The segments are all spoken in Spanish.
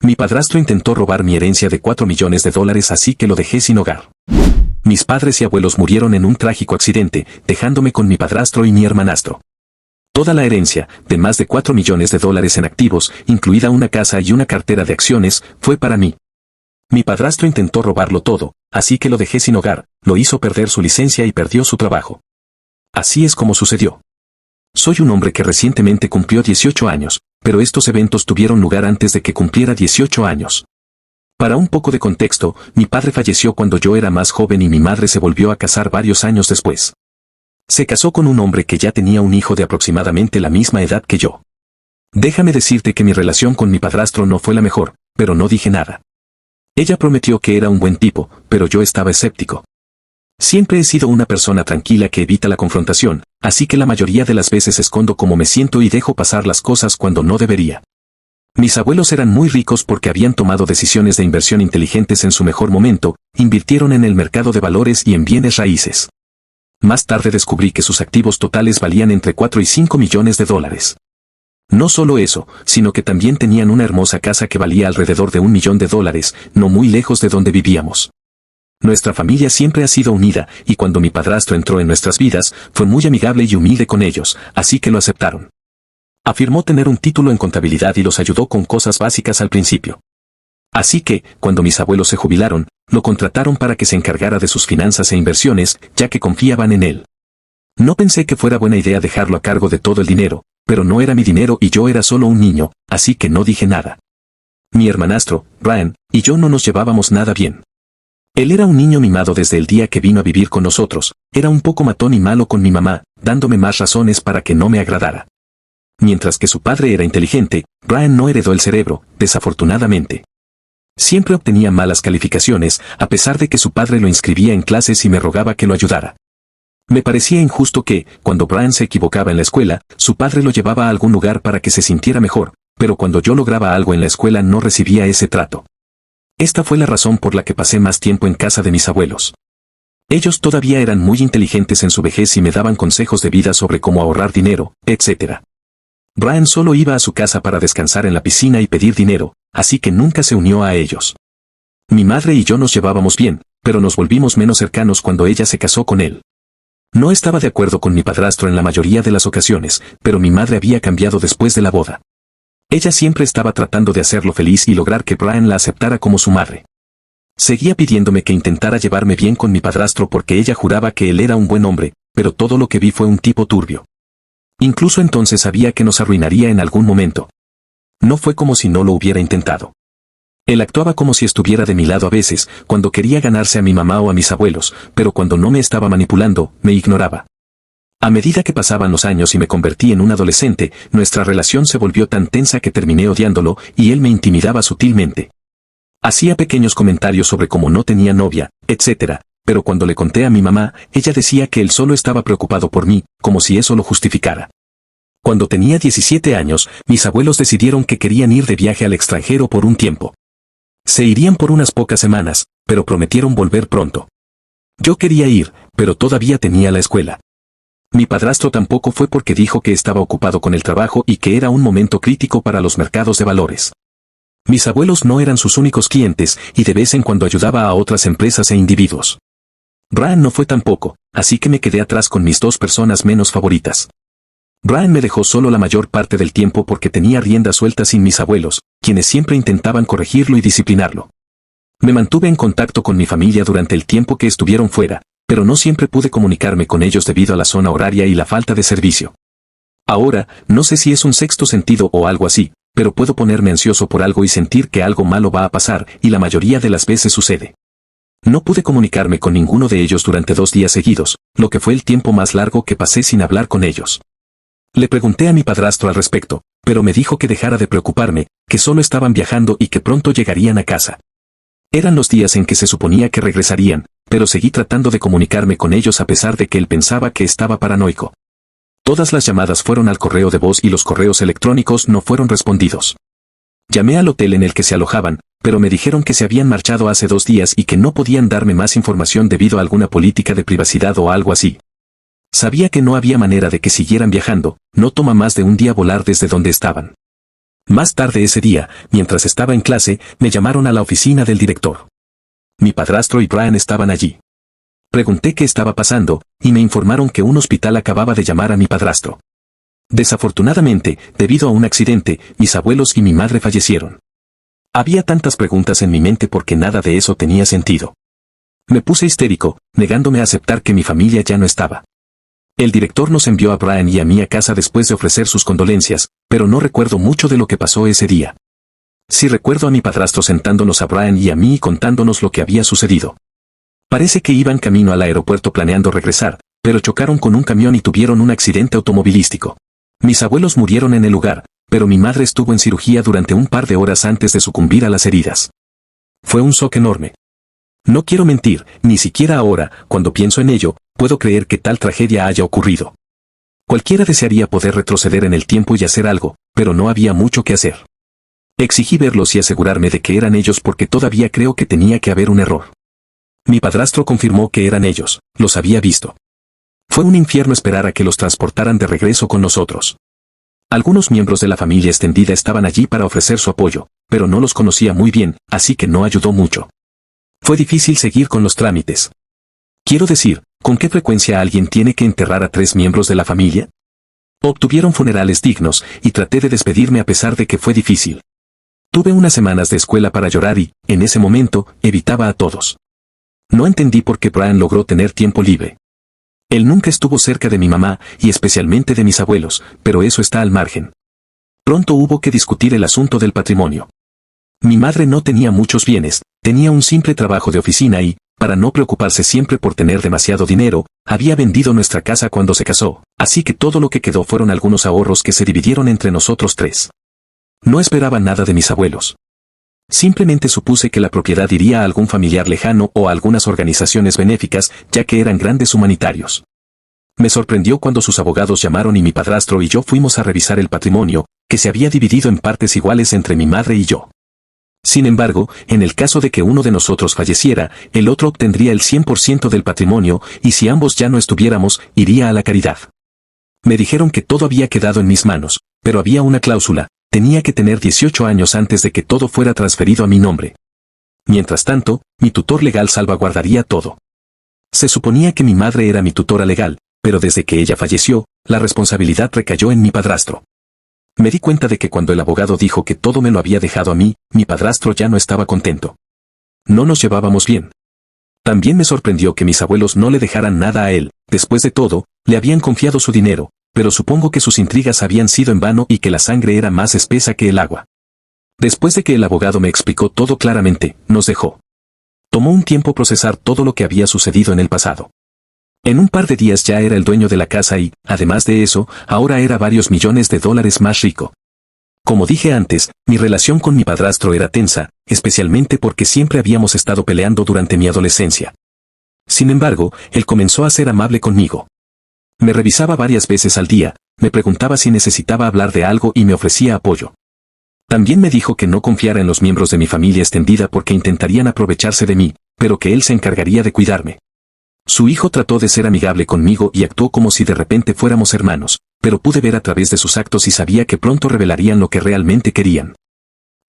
Mi padrastro intentó robar mi herencia de $4 millones, así que lo dejé sin hogar. Mis padres y abuelos murieron en un trágico accidente, dejándome con mi padrastro y mi hermanastro. Toda la herencia, de más de $4 millones en activos, incluida una casa y una cartera de acciones, fue para mí. Mi padrastro intentó robarlo todo, así que lo dejé sin hogar, lo hizo perder su licencia y perdió su trabajo. Así es como sucedió. Soy un hombre que recientemente cumplió 18 años, pero estos eventos tuvieron lugar antes de que cumpliera 18 años. Para un poco de contexto, mi padre falleció cuando yo era más joven y mi madre se volvió a casar varios años después. Se casó con un hombre que ya tenía un hijo de aproximadamente la misma edad que yo. Déjame decirte que mi relación con mi padrastro no fue la mejor, pero no dije nada. Ella prometió que era un buen tipo, pero yo estaba escéptico. Siempre he sido una persona tranquila que evita la confrontación, así que la mayoría de las veces escondo cómo me siento y dejo pasar las cosas cuando no debería. Mis abuelos eran muy ricos porque habían tomado decisiones de inversión inteligentes en su mejor momento, invirtieron en el mercado de valores y en bienes raíces. Más tarde descubrí que sus activos totales valían entre $4 y $5 millones. No solo eso, sino que también tenían una hermosa casa que valía alrededor de $1 millón, no muy lejos de donde vivíamos. Nuestra familia siempre ha sido unida, y cuando mi padrastro entró en nuestras vidas, fue muy amigable y humilde con ellos, así que lo aceptaron. Afirmó tener un título en contabilidad y los ayudó con cosas básicas al principio. Así que, cuando mis abuelos se jubilaron, lo contrataron para que se encargara de sus finanzas e inversiones, ya que confiaban en él. No pensé que fuera buena idea dejarlo a cargo de todo el dinero, pero no era mi dinero y yo era solo un niño, así que no dije nada. Mi hermanastro, Brian, y yo no nos llevábamos nada bien. Él era un niño mimado desde el día que vino a vivir con nosotros, era un poco matón y malo con mi mamá, dándome más razones para que no me agradara. Mientras que su padre era inteligente, Brian no heredó el cerebro, desafortunadamente. Siempre obtenía malas calificaciones, a pesar de que su padre lo inscribía en clases y me rogaba que lo ayudara. Me parecía injusto que, cuando Brian se equivocaba en la escuela, su padre lo llevaba a algún lugar para que se sintiera mejor, pero cuando yo lograba algo en la escuela no recibía ese trato. Esta fue la razón por la que pasé más tiempo en casa de mis abuelos. Ellos todavía eran muy inteligentes en su vejez y me daban consejos de vida sobre cómo ahorrar dinero, etc. Brian solo iba a su casa para descansar en la piscina y pedir dinero, así que nunca se unió a ellos. Mi madre y yo nos llevábamos bien, pero nos volvimos menos cercanos cuando ella se casó con él. No estaba de acuerdo con mi padrastro en la mayoría de las ocasiones, pero mi madre había cambiado después de la boda. Ella siempre estaba tratando de hacerlo feliz y lograr que Brian la aceptara como su madre. Seguía pidiéndome que intentara llevarme bien con mi padrastro porque ella juraba que él era un buen hombre, pero todo lo que vi fue un tipo turbio. Incluso entonces sabía que nos arruinaría en algún momento. No fue como si no lo hubiera intentado. Él actuaba como si estuviera de mi lado a veces, cuando quería ganarse a mi mamá o a mis abuelos, pero cuando no me estaba manipulando, me ignoraba. A medida que pasaban los años y me convertí en un adolescente, nuestra relación se volvió tan tensa que terminé odiándolo, y él me intimidaba sutilmente. Hacía pequeños comentarios sobre cómo no tenía novia, etc., pero cuando le conté a mi mamá, ella decía que él solo estaba preocupado por mí, como si eso lo justificara. Cuando tenía 17 años, mis abuelos decidieron que querían ir de viaje al extranjero por un tiempo. Se irían por unas pocas semanas, pero prometieron volver pronto. Yo quería ir, pero todavía tenía la escuela. Mi padrastro tampoco fue porque dijo que estaba ocupado con el trabajo y que era un momento crítico para los mercados de valores. Mis abuelos no eran sus únicos clientes y de vez en cuando ayudaba a otras empresas e individuos. Brian no fue tampoco, así que me quedé atrás con mis dos personas menos favoritas. Brian me dejó solo la mayor parte del tiempo porque tenía rienda suelta sin mis abuelos, quienes siempre intentaban corregirlo y disciplinarlo. Me mantuve en contacto con mi familia durante el tiempo que estuvieron fuera, pero no siempre pude comunicarme con ellos debido a la zona horaria y la falta de servicio. Ahora, no sé si es un sexto sentido o algo así, pero puedo ponerme ansioso por algo y sentir que algo malo va a pasar, y la mayoría de las veces sucede. No pude comunicarme con ninguno de ellos durante 2 días seguidos, lo que fue el tiempo más largo que pasé sin hablar con ellos. Le pregunté a mi padrastro al respecto, pero me dijo que dejara de preocuparme, que solo estaban viajando y que pronto llegarían a casa. Eran los días en que se suponía que regresarían, pero seguí tratando de comunicarme con ellos a pesar de que él pensaba que estaba paranoico. Todas las llamadas fueron al correo de voz y los correos electrónicos no fueron respondidos. Llamé al hotel en el que se alojaban, pero me dijeron que se habían marchado hace 2 días y que no podían darme más información debido a alguna política de privacidad o algo así. Sabía que no había manera de que siguieran viajando, no toma más de un día volar desde donde estaban. Más tarde ese día, mientras estaba en clase, me llamaron a la oficina del director. Mi padrastro y Brian estaban allí. Pregunté qué estaba pasando, y me informaron que un hospital acababa de llamar a mi padrastro. Desafortunadamente, debido a un accidente, mis abuelos y mi madre fallecieron. Había tantas preguntas en mi mente porque nada de eso tenía sentido. Me puse histérico, negándome a aceptar que mi familia ya no estaba. El director nos envió a Brian y a mí a casa después de ofrecer sus condolencias, pero no recuerdo mucho de lo que pasó ese día. Sí recuerdo a mi padrastro sentándonos a Brian y a mí y contándonos lo que había sucedido. Parece que iban camino al aeropuerto planeando regresar, pero chocaron con un camión y tuvieron un accidente automovilístico. Mis abuelos murieron en el lugar, pero mi madre estuvo en cirugía durante un par de horas antes de sucumbir a las heridas. Fue un shock enorme. No quiero mentir, ni siquiera ahora, cuando pienso en ello, puedo creer que tal tragedia haya ocurrido. Cualquiera desearía poder retroceder en el tiempo y hacer algo, pero no había mucho que hacer. Exigí verlos y asegurarme de que eran ellos porque todavía creo que tenía que haber un error. Mi padrastro confirmó que eran ellos, los había visto. Fue un infierno esperar a que los transportaran de regreso con nosotros. Algunos miembros de la familia extendida estaban allí para ofrecer su apoyo, pero no los conocía muy bien, así que no ayudó mucho. Fue difícil seguir con los trámites. Quiero decir, ¿con qué frecuencia alguien tiene que enterrar a 3 miembros de la familia? Obtuvieron funerales dignos y traté de despedirme a pesar de que fue difícil. Tuve unas semanas de escuela para llorar y, en ese momento, evitaba a todos. No entendí por qué Brian logró tener tiempo libre. Él nunca estuvo cerca de mi mamá y especialmente de mis abuelos, pero eso está al margen. Pronto hubo que discutir el asunto del patrimonio. Mi madre no tenía muchos bienes, tenía un simple trabajo de oficina y, para no preocuparse siempre por tener demasiado dinero, había vendido nuestra casa cuando se casó, así que todo lo que quedó fueron algunos ahorros que se dividieron entre nosotros 3. No esperaba nada de mis abuelos. Simplemente supuse que la propiedad iría a algún familiar lejano o a algunas organizaciones benéficas, ya que eran grandes humanitarios. Me sorprendió cuando sus abogados llamaron y mi padrastro y yo fuimos a revisar el patrimonio, que se había dividido en partes iguales entre mi madre y yo. Sin embargo, en el caso de que uno de nosotros falleciera, el otro obtendría el 100% del patrimonio y si ambos ya no estuviéramos, iría a la caridad. Me dijeron que todo había quedado en mis manos, pero había una cláusula, tenía que tener 18 años antes de que todo fuera transferido a mi nombre. Mientras tanto, mi tutor legal salvaguardaría todo. Se suponía que mi madre era mi tutora legal, pero desde que ella falleció, la responsabilidad recayó en mi padrastro. Me di cuenta de que cuando el abogado dijo que todo me lo había dejado a mí, mi padrastro ya no estaba contento. No nos llevábamos bien. También me sorprendió que mis abuelos no le dejaran nada a él, después de todo, le habían confiado su dinero, pero supongo que sus intrigas habían sido en vano y que la sangre era más espesa que el agua. Después de que el abogado me explicó todo claramente, nos dejó. Tomó un tiempo procesar todo lo que había sucedido en el pasado. En un par de días ya era el dueño de la casa y, además de eso, ahora era varios millones de dólares más rico. Como dije antes, mi relación con mi padrastro era tensa, especialmente porque siempre habíamos estado peleando durante mi adolescencia. Sin embargo, él comenzó a ser amable conmigo. Me revisaba varias veces al día, me preguntaba si necesitaba hablar de algo y me ofrecía apoyo. También me dijo que no confiara en los miembros de mi familia extendida porque intentarían aprovecharse de mí, pero que él se encargaría de cuidarme. Su hijo trató de ser amigable conmigo y actuó como si de repente fuéramos hermanos, pero pude ver a través de sus actos y sabía que pronto revelarían lo que realmente querían.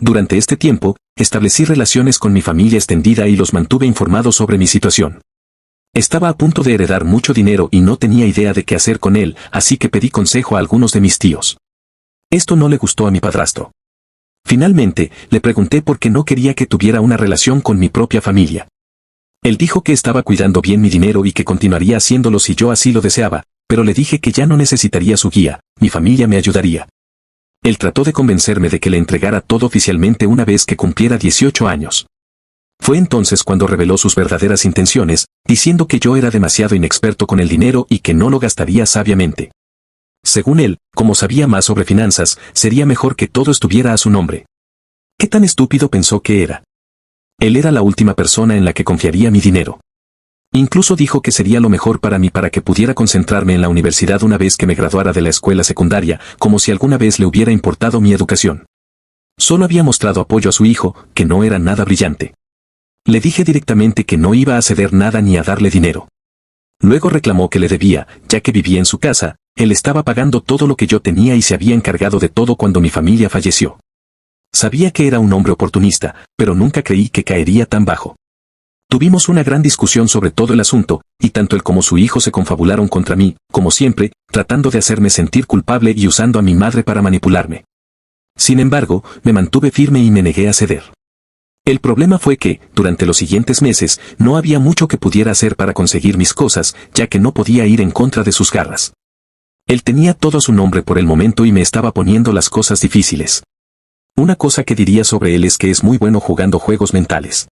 Durante este tiempo, establecí relaciones con mi familia extendida y los mantuve informados sobre mi situación. Estaba a punto de heredar mucho dinero y no tenía idea de qué hacer con él, así que pedí consejo a algunos de mis tíos. Esto no le gustó a mi padrastro. Finalmente, le pregunté por qué no quería que tuviera una relación con mi propia familia. Él dijo que estaba cuidando bien mi dinero y que continuaría haciéndolo si yo así lo deseaba, pero le dije que ya no necesitaría su guía, mi familia me ayudaría. Él trató de convencerme de que le entregara todo oficialmente una vez que cumpliera 18 años. Fue entonces cuando reveló sus verdaderas intenciones, diciendo que yo era demasiado inexperto con el dinero y que no lo gastaría sabiamente. Según él, como sabía más sobre finanzas, sería mejor que todo estuviera a su nombre. ¿Qué tan estúpido pensó que era? Él era la última persona en la que confiaría mi dinero. Incluso dijo que sería lo mejor para mí para que pudiera concentrarme en la universidad una vez que me graduara de la escuela secundaria, como si alguna vez le hubiera importado mi educación. Solo había mostrado apoyo a su hijo, que no era nada brillante. Le dije directamente que no iba a ceder nada ni a darle dinero. Luego reclamó que le debía, ya que vivía en su casa, él estaba pagando todo lo que yo tenía y se había encargado de todo cuando mi familia falleció. Sabía que era un hombre oportunista, pero nunca creí que caería tan bajo. Tuvimos una gran discusión sobre todo el asunto, y tanto él como su hijo se confabularon contra mí, como siempre, tratando de hacerme sentir culpable y usando a mi madre para manipularme. Sin embargo, me mantuve firme y me negué a ceder. El problema fue que, durante los siguientes meses, no había mucho que pudiera hacer para conseguir mis cosas, ya que no podía ir en contra de sus garras. Él tenía todo a su nombre por el momento y me estaba poniendo las cosas difíciles. Una cosa que diría sobre él es que es muy bueno jugando juegos mentales.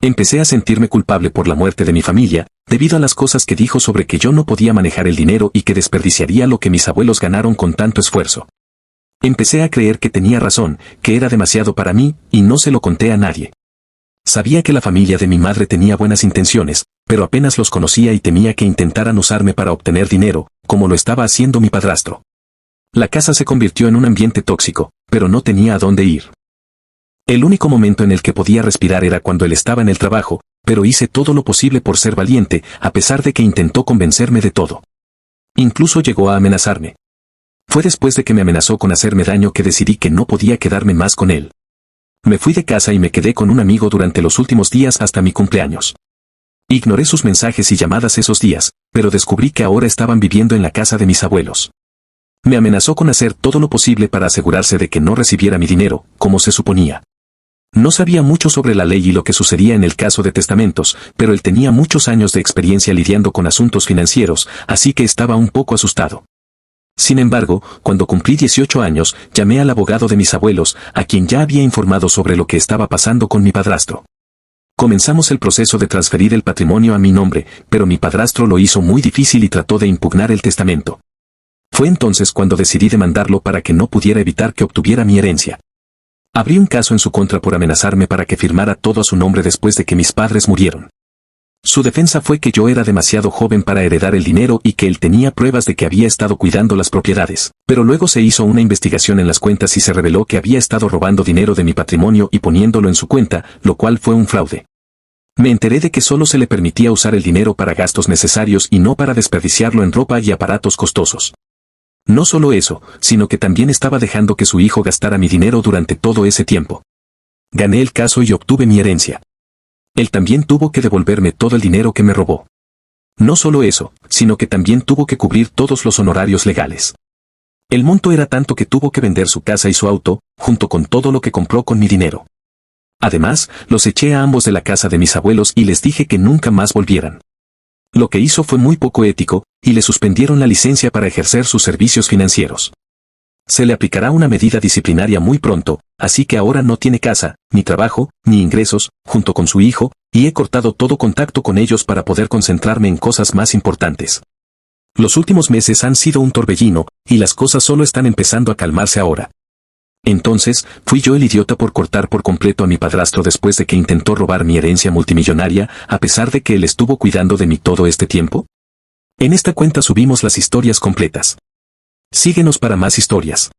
Empecé a sentirme culpable por la muerte de mi familia, debido a las cosas que dijo sobre que yo no podía manejar el dinero y que desperdiciaría lo que mis abuelos ganaron con tanto esfuerzo. Empecé a creer que tenía razón, que era demasiado para mí, y no se lo conté a nadie. Sabía que la familia de mi madre tenía buenas intenciones, pero apenas los conocía y temía que intentaran usarme para obtener dinero, como lo estaba haciendo mi padrastro. La casa se convirtió en un ambiente tóxico, pero no tenía a dónde ir. El único momento en el que podía respirar era cuando él estaba en el trabajo, pero hice todo lo posible por ser valiente, a pesar de que intentó convencerme de todo. Incluso llegó a amenazarme. Fue después de que me amenazó con hacerme daño que decidí que no podía quedarme más con él. Me fui de casa y me quedé con un amigo durante los últimos días hasta mi cumpleaños. Ignoré sus mensajes y llamadas esos días, pero descubrí que ahora estaban viviendo en la casa de mis abuelos. Me amenazó con hacer todo lo posible para asegurarse de que no recibiera mi dinero, como se suponía. No sabía mucho sobre la ley y lo que sucedía en el caso de testamentos, pero él tenía muchos años de experiencia lidiando con asuntos financieros, así que estaba un poco asustado. Sin embargo, cuando cumplí 18 años, llamé al abogado de mis abuelos, a quien ya había informado sobre lo que estaba pasando con mi padrastro. Comenzamos el proceso de transferir el patrimonio a mi nombre, pero mi padrastro lo hizo muy difícil y trató de impugnar el testamento. Fue entonces cuando decidí demandarlo para que no pudiera evitar que obtuviera mi herencia. Abrí un caso en su contra por amenazarme para que firmara todo a su nombre después de que mis padres murieron. Su defensa fue que yo era demasiado joven para heredar el dinero y que él tenía pruebas de que había estado cuidando las propiedades, pero luego se hizo una investigación en las cuentas y se reveló que había estado robando dinero de mi patrimonio y poniéndolo en su cuenta, lo cual fue un fraude. Me enteré de que solo se le permitía usar el dinero para gastos necesarios y no para desperdiciarlo en ropa y aparatos costosos. No solo eso, sino que también estaba dejando que su hijo gastara mi dinero durante todo ese tiempo. Gané el caso y obtuve mi herencia. Él también tuvo que devolverme todo el dinero que me robó. No solo eso, sino que también tuvo que cubrir todos los honorarios legales. El monto era tanto que tuvo que vender su casa y su auto, junto con todo lo que compró con mi dinero. Además, los eché a ambos de la casa de mis abuelos y les dije que nunca más volvieran. Lo que hizo fue muy poco ético, y le suspendieron la licencia para ejercer sus servicios financieros. Se le aplicará una medida disciplinaria muy pronto, así que ahora no tiene casa, ni trabajo, ni ingresos, junto con su hijo, y he cortado todo contacto con ellos para poder concentrarme en cosas más importantes. Los últimos meses han sido un torbellino, y las cosas solo están empezando a calmarse ahora. Entonces, ¿fui yo el idiota por cortar por completo a mi padrastro después de que intentó robar mi herencia multimillonaria, a pesar de que él estuvo cuidando de mí todo este tiempo? En esta cuenta subimos las historias completas. Síguenos para más historias.